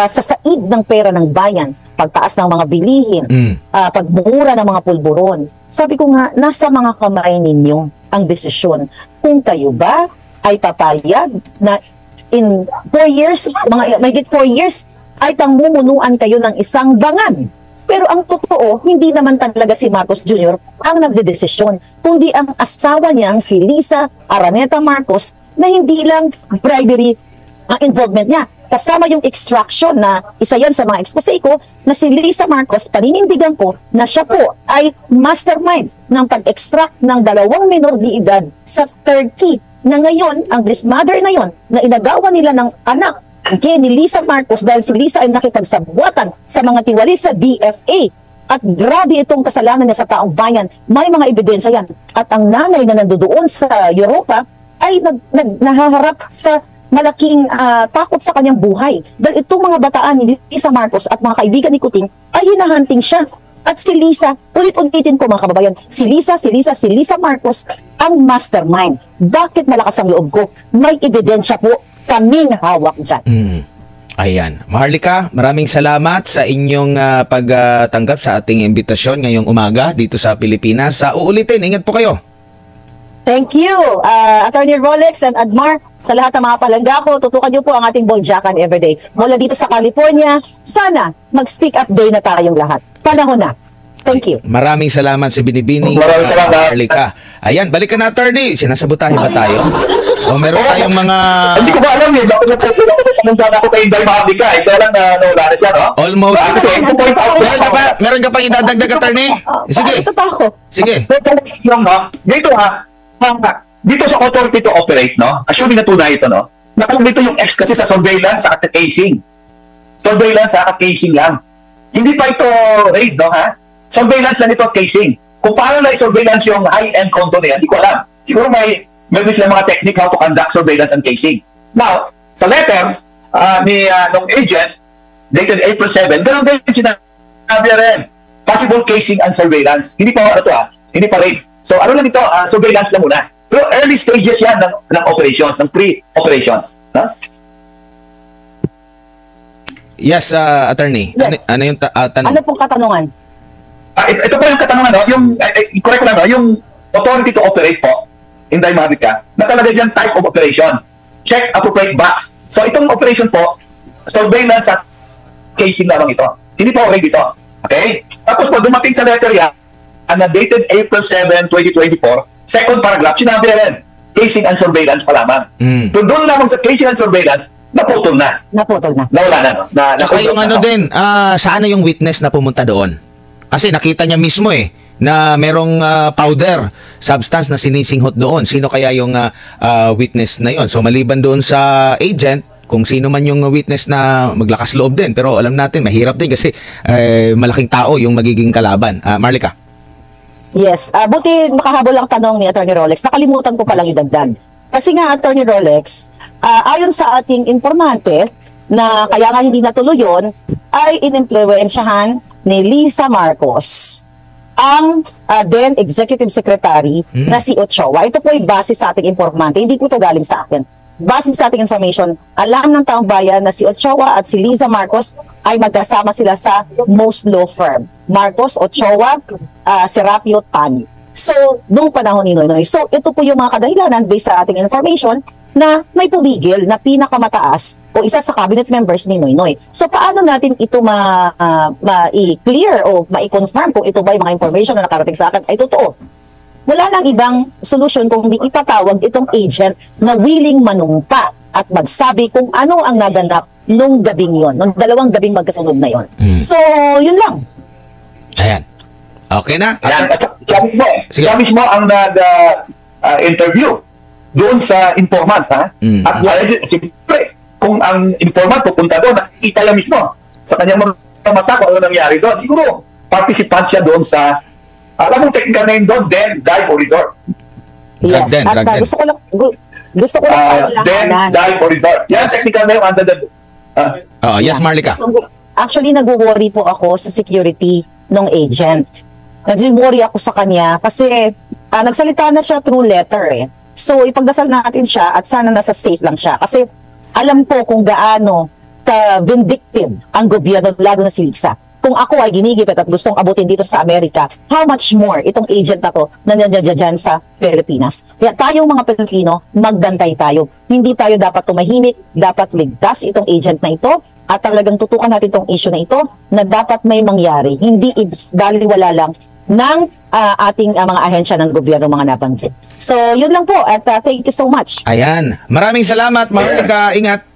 sasaid ng pera ng bayan, pagtaas ng mga bilihin, pagmura ng mga pulburon. Sabi ko nga, nasa mga kamay ninyo ang desisyon. Kung kayo ba ay papayag na in 4 years, mahigit 4 years, ay pangmumunuan kayo ng isang bangan. Pero ang totoo, hindi naman talaga si Marcos Jr. ang nagdedesisyon, kundi ang asawa niya, si Lisa Araneta Marcos, na hindi lang bribery ang involvement niya. Kasama yung extraction na isa yan sa mga expose ko, na si Lisa Marcos, paninindigan ko na siya po ay mastermind ng pag-extract ng 2 minor de edad sa Turkey, na ngayon, ang mother na yon na inagawa nila ng anak ni Lisa Marcos dahil si Lisa ay nakipagsabuatan sa mga tiwali sa DFA. At grabe itong kasalanan niya sa taong bayan. May mga ebidensya yan. At ang nanay na nandoon sa Europa ay nahaharap sa malaking takot sa kanyang buhay. Dahil itong mga bataan ni Lisa Marcos at mga kaibigan ni Kuting ay hinahanting siya. At si Lisa, ulit-ulitin ko mga kababayan, si Lisa Marcos ang mastermind. Bakit malakas ang loob ko? May ebidensya po. Kaming hawak dyan. Ayan. Maharlika, maraming salamat sa inyong pagtanggap sa ating imbitasyon ngayong umaga dito sa Pilipinas. Uulitin, ingat po kayo. Thank you, Attorney Rolex and Admar, sa lahat ng mga palangga ko. Tutukan niyo po ang ating Boljakan everyday. Mula dito sa California, sana mag-speak up day na tayong lahat. Panahon na. Thank you. Maraming salamat si Binibini. Maraming salamat. Maharlika. Ayan, balikan na, Attorney. Sinasabotahe ba tayo? O meron tayong mga... Hindi ko ba alam bakit napupunta ako kay Inday Maharlika. Ito lang na nawala na siya, no? Almost. Meron ka pang idadagdag, Attorney? Sige. Ito pa ako. Sige. Dito sa authority to operate, no? Assuming na tunay ito, no? Nakalagay yung X kasi sa surveillance sa casing. Surveillance sa casing lang. Hindi pa ito raid, no, ha? Surveillance lang ito casing. Kung paano na i-surveillance yung high-end condo na yan, hindi ko alam. Siguro meron sila mga technique how to conduct surveillance and casing. Now, sa letter nung agent, dated April 7, ganun din sinabi rin. Possible casing and surveillance. Hindi pa hindi pa raid. So, ano lang ito, surveillance lang muna. Pero early stages yan ng operations, ng pre-operations. No? Yes, Attorney. Yes. Ano yung tanong? Ano pong katanungan? Ito po yung katanungan, no? Correct ko lang, no? Yung authority to operate po, Inday Maharlika, nakalagay dyan type of operation. Check appropriate box. So, itong operation po, surveillance at casing lamang ito. Hindi po already ito. Okay? Tapos po, dumating sa letter yan, na dated April 7, 2024, second paragraph, sinabi rin, casing and surveillance pa lamang. So, doon lamang sa casing and surveillance, naputol na. Nawala na, no? Saka yung ano din, saan na yung witness na pumunta doon? Kasi nakita niya mismo na merong powder substance na sinisinghot doon. Sino kaya yung witness na yon? So maliban doon sa agent, kung sino man yung witness na maglakas loob din. Pero alam natin, mahirap din kasi malaking tao yung magiging kalaban. Marlica. Yes. Buti makahabol ang tanong ni Attorney Rolex. Nakalimutan ko palang idagdag. Kasi nga, Attorney Rolex, ayon sa ating informante, na kaya nga hindi natuloy yun, ay inimpluwensyahan ni Lisa Marcos ang then Executive Secretary na si Ochoa. Ito po ay base sa ating informante. Hindi po ito galing sa akin. Base sa ating information, alam ng taong bayan na si Ochoa at si Liza Marcos ay magkasama sila sa most law firm. Marcos, Ochoa, Serapio, Tan. So, noong panahon ni Noynoy. So, ito po yung mga kadahilanan based sa ating information na may pumigil na pinakamataas o isa sa cabinet members ni Noynoy. So, paano natin ito ma-clear o ma-confirm kung ito ba yung mga information na nakarating sa akin ay totoo? Wala nang ibang solusyon kung di ipatawag itong agent na willing manumpa at magsabi kung ano ang naganap nung gabing yon, nung 2 gabing magkasunod na yon. So, yun lang. Ayan. Okay na? Yan. At siya mismo ang nag-interview doon sa informant, ha? At siyempre, kung ang informant pupunta doon, nakikita niya mismo sa kanyang mga mata kung ano nangyari doon. Siguro, participant siya doon sa, alam mong technical name doon, then dive or resort. Yes. At gusto ko lang then dive or resort. Yan, technical name under the... yes, Marlica. So, actually, nag-worry po ako sa security ng agent. Nag-worry ako sa kanya kasi nagsalita na siya through letter eh. So, ipagdasal natin siya at sana nasa safe lang siya. Kasi alam po kung gaano ka-vindictive ang gobyerno, lalo na si Liza. Kung ako ay ginigipit at gustong abutin dito sa Amerika, how much more itong agent na to na nandiyan sa Pilipinas. Kaya tayong mga Pilipino, magbantay tayo. Hindi tayo dapat tumahimik, dapat ligtas itong agent na ito at talagang tutukan natin itong issue na ito na dapat may mangyari. Hindi baliwala lang ng ating mga ahensya ng gobyerno mga nabanggit. So, yun lang po at thank you so much. Ayan. Maraming salamat, Marlica. Ingat.